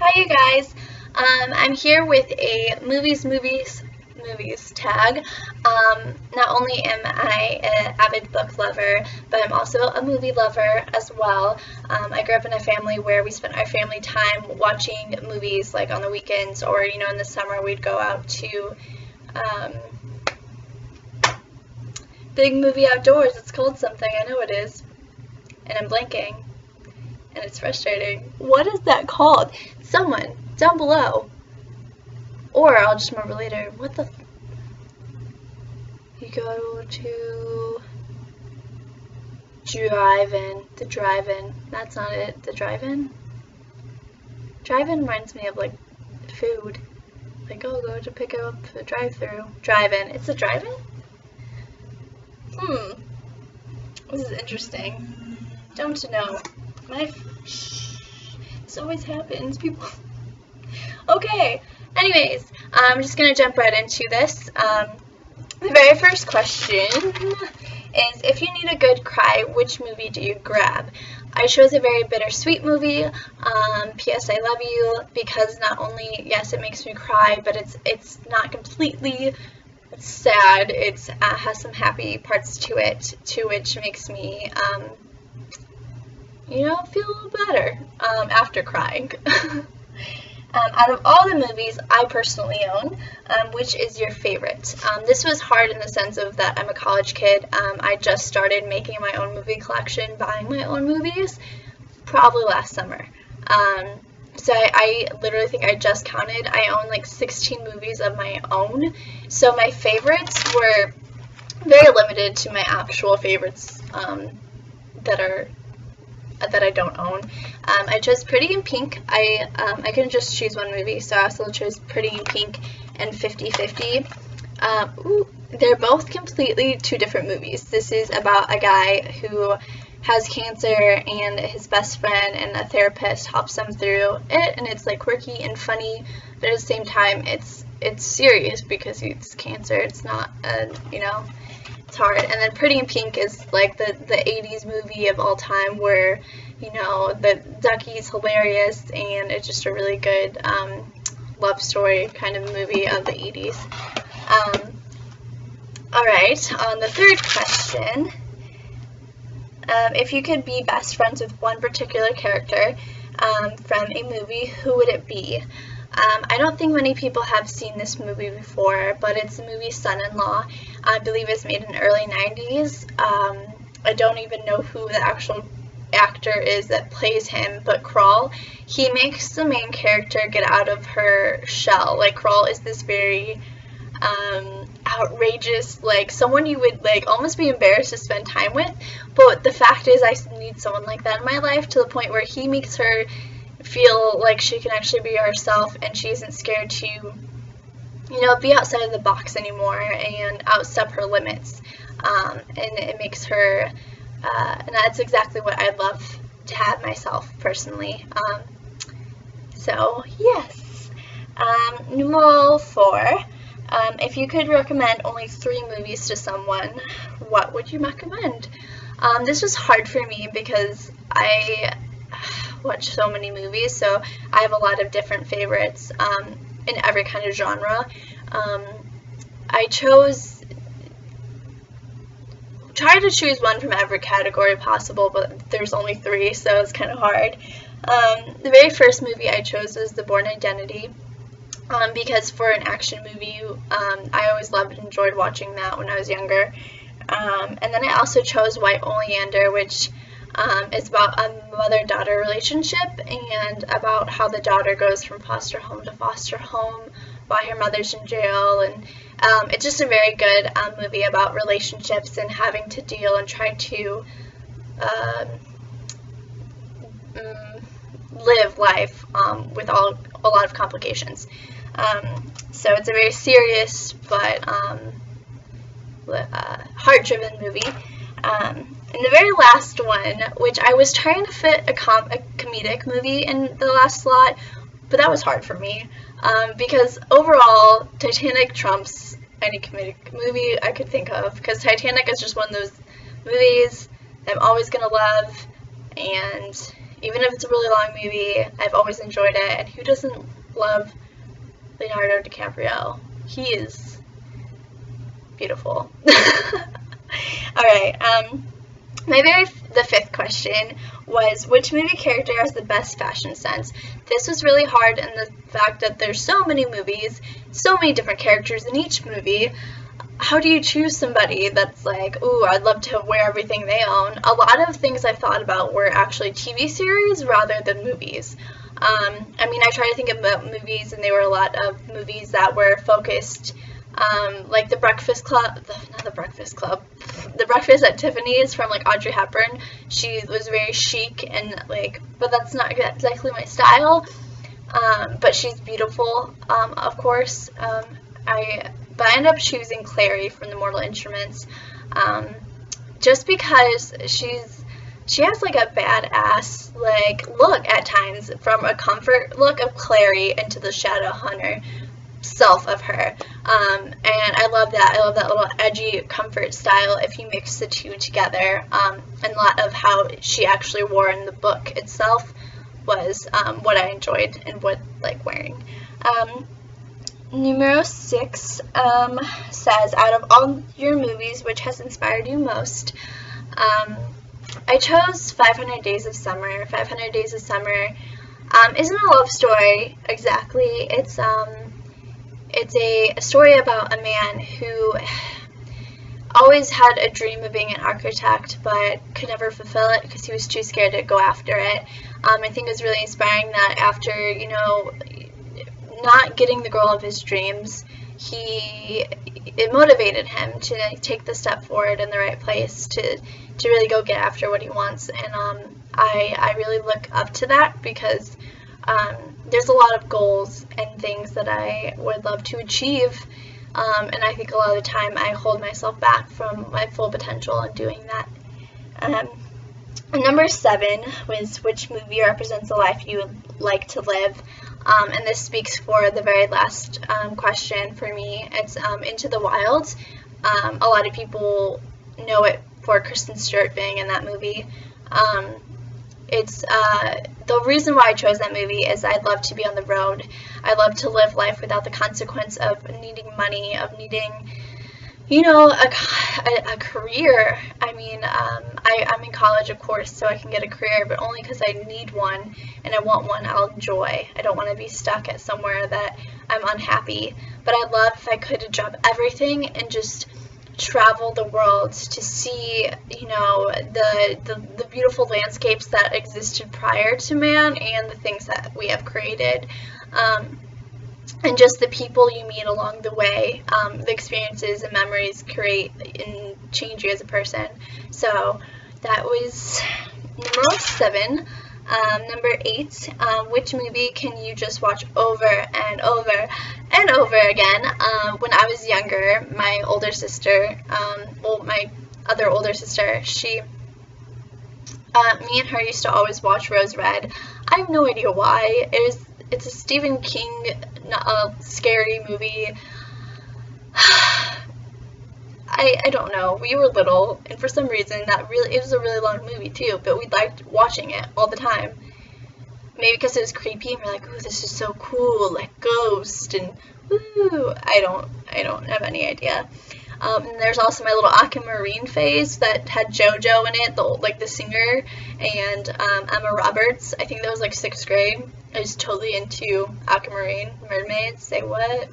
Hi you guys, I'm here with a movies tag. Not only am I an avid book lover, but I'm also a movie lover as well. I grew up in a family where we spent our family time watching movies like on the weekends, or in the summer we'd go out to big movie outdoors. It's called something, I know it is, and I'm blanking. And it's frustrating. What is that called? Someone down below. Or I'll just remember later. What the? You go to drive-in. The drive-in. That's not it. The drive-in? Drive-in reminds me of like food. Like, oh, go to pick up a drive-through. Drive-in. It's a drive-in? This is interesting. Don't know. This always happens, people. Okay, anyways, I'm just gonna jump right into this. The very first question is, if you need a good cry, which movie do you grab? I chose a very bittersweet movie, P.S. I Love You, because not only, yes, it makes me cry, but it's not completely sad. It has some happy parts to it, which makes me feel a little better after crying. Out of all the movies I personally own, which is your favorite? This was hard in the sense of that I'm a college kid. I just started making my own movie collection, buying my own movies, probably last summer. So I literally think I just counted. I own like 16 movies of my own. So my favorites were very limited to my actual favorites that I don't own. I chose Pretty in Pink. I couldn't just choose one movie, so I also chose Pretty in Pink and 50/50. They're both completely two different movies. This is about a guy who has cancer, and his best friend and a therapist helps him through it, and it's like quirky and funny, but at the same time it's serious because it's cancer. It's not it's hard. And then Pretty in Pink is like the 80s movie of all time where, the Ducky's hilarious, and it's just a really good love story kind of movie of the 80s. Alright, on the third question, if you could be best friends with one particular character from a movie, who would it be? I don't think many people have seen this movie before, but it's the movie Son-in-Law. I believe it's made in the early 90s. I don't even know who the actual actor is that plays him, but Crawl, he makes the main character get out of her shell. Like, Crawl is this very outrageous, like, someone you would, like, almost be embarrassed to spend time with, but the fact is I need someone like that in my life, to the point where he makes her feel like she can actually be herself, and she isn't scared to be outside of the box anymore and outstep her limits, and it makes her and that's exactly what I'd love to have myself personally. So yes. Numero 4, if you could recommend only 3 movies to someone, what would you recommend? This was hard for me because I watch so many movies, so I have a lot of different favorites in every kind of genre. I tried to choose one from every category possible, but there's only 3, so it's kind of hard. The very first movie I chose was The Bourne Identity, because for an action movie, I always loved and enjoyed watching that when I was younger. And then I also chose White Oleander, which is about a mother-daughter relationship, and about how the daughter goes from foster home to foster home while her mother's in jail, and it's just a very good movie about relationships and having to deal and try to live life with a lot of complications. So it's a very serious but heart-driven movie. And the very last one, which I was trying to fit a comedic movie in the last slot, but that was hard for me, because overall, Titanic trumps any comedic movie I could think of, because Titanic is just one of those movies that I'm always going to love, and Even if it's a really long movie, I've always enjoyed it. And who doesn't love Leonardo DiCaprio? He is beautiful. Alright, the fifth question was, which movie character has the best fashion sense? This was really hard in the fact that there's so many movies, so many different characters in each movie. How do you choose somebody that's like, ooh, I'd love to wear everything they own? A lot of things I thought about were actually TV series rather than movies. I mean, I try to think about movies, and they were a lot of movies that were focused, like The Breakfast at Tiffany's from, like, Audrey Hepburn. She was very chic and, like, but that's not exactly my style. But she's beautiful, of course. I ended up choosing Clary from The Mortal Instruments, just because she has, like, a badass, like, look at times, from a comfort look of Clary into the Shadowhunter self of her, and I love that. I love that little edgy comfort style if you mix the two together, and a lot of how she actually wore in the book itself was what I enjoyed and what like wearing. Numero 6 says, out of all your movies, which has inspired you most? I chose 500 Days of Summer. 500 Days of Summer isn't a love story exactly. It's a story about a man who always had a dream of being an architect but could never fulfill it because he was too scared to go after it. I think it was really inspiring that after, you know, not getting the girl of his dreams, it motivated him to take the step forward in the right place to really go get after what he wants. And I really look up to that because there's a lot of goals and things that I would love to achieve, and I think a lot of the time I hold myself back from my full potential in doing that. Number 7 was, which movie represents the life you would like to live? And this speaks for the very last question for me. It's Into the Wild. A lot of people know it for Kristen Stewart being in that movie. It's the reason why I chose that movie is I'd love to be on the road. I love to live life without the consequence of needing money, of needing, you know, a career. I mean, I'm in college, of course, so I can get a career, but only because I need one and I want one I'll enjoy. I don't want to be stuck at somewhere that I'm unhappy. But I'd love if I could drop everything and just travel the world to see, you know, the beautiful landscapes that existed prior to man and the things that we have created. And just the people you meet along the way, the experiences and memories create and change you as a person. So that was number 7. Number 8, which movie can you just watch over and over and over again? When I was younger, my older sister, my other older sister, me and her used to always watch Rose Red. I have no idea why. It's a Stephen King scary movie. I don't know. We were little, and for some reason it was a really long movie too, but we liked watching it all the time. Maybe because it was creepy and we're like, ooh, this is so cool, like Ghost, and ooh, I don't have any idea. And there's also my little Aquamarine phase that had JoJo in it, the singer, and Emma Roberts. I think that was like 6th grade. I was totally into Aquamarine, mermaids, say what.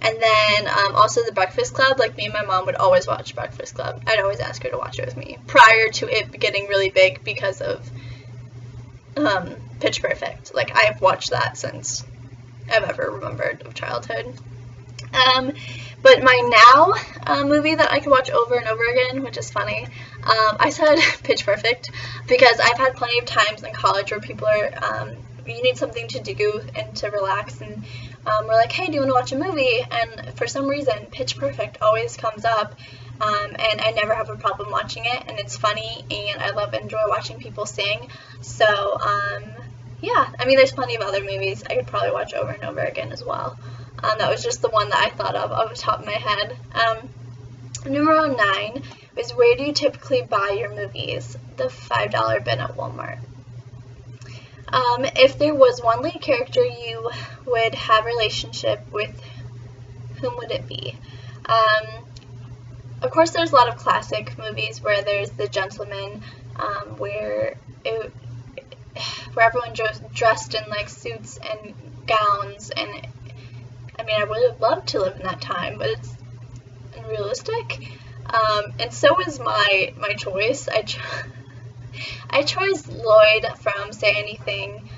And then also The Breakfast Club. Like, me and my mom would always watch Breakfast Club. I'd always ask her to watch it with me prior to it getting really big because of Pitch Perfect. Like, I've watched that since I've ever remembered of childhood. But my now movie that I can watch over and over again, which is funny, I said Pitch Perfect because I've had plenty of times in college where people are, you need something to do and to relax, and we're like, hey, do you want to watch a movie? And for some reason, Pitch Perfect always comes up, and I never have a problem watching it, and it's funny, and I enjoy watching people sing. So, yeah, I mean, there's plenty of other movies I could probably watch over and over again as well. That was just the one that I thought of off the top of my head. Numero 9 is, where do you typically buy your movies? The $5 bin at Walmart. If there was one lead character you would have a relationship with, whom would it be? Of course, there's a lot of classic movies where there's the gentleman, where everyone dressed in like suits and gowns, and I mean, I would have loved to live in that time, but it's unrealistic. And so is my choice. I chose Lloyd from Say Anything,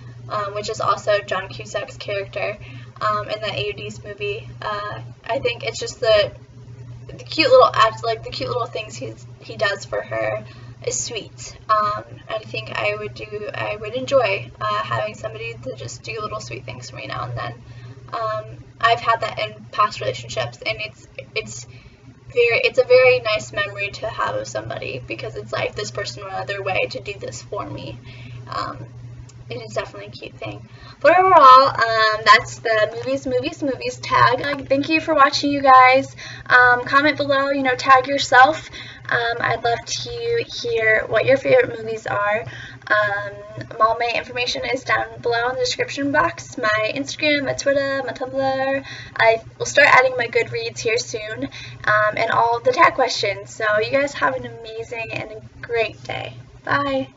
which is also John Cusack's character in the 80s movie. I think it's just the cute little act, like the cute little things he does for her is sweet. I think I would enjoy having somebody to just do little sweet things for me now and then. I've had that in past relationships, and it's a very nice memory to have of somebody, because it's like this person went out of their way to do this for me. It is definitely a cute thing. But overall, that's the movies tag. Thank you for watching, you guys. Comment below, tag yourself. I'd love to hear what your favorite movies are. All my information is down below in the description box. My Instagram, my Twitter, my Tumblr. I will start adding my Goodreads here soon, and all of the tag questions. So you guys have an amazing and a great day. Bye.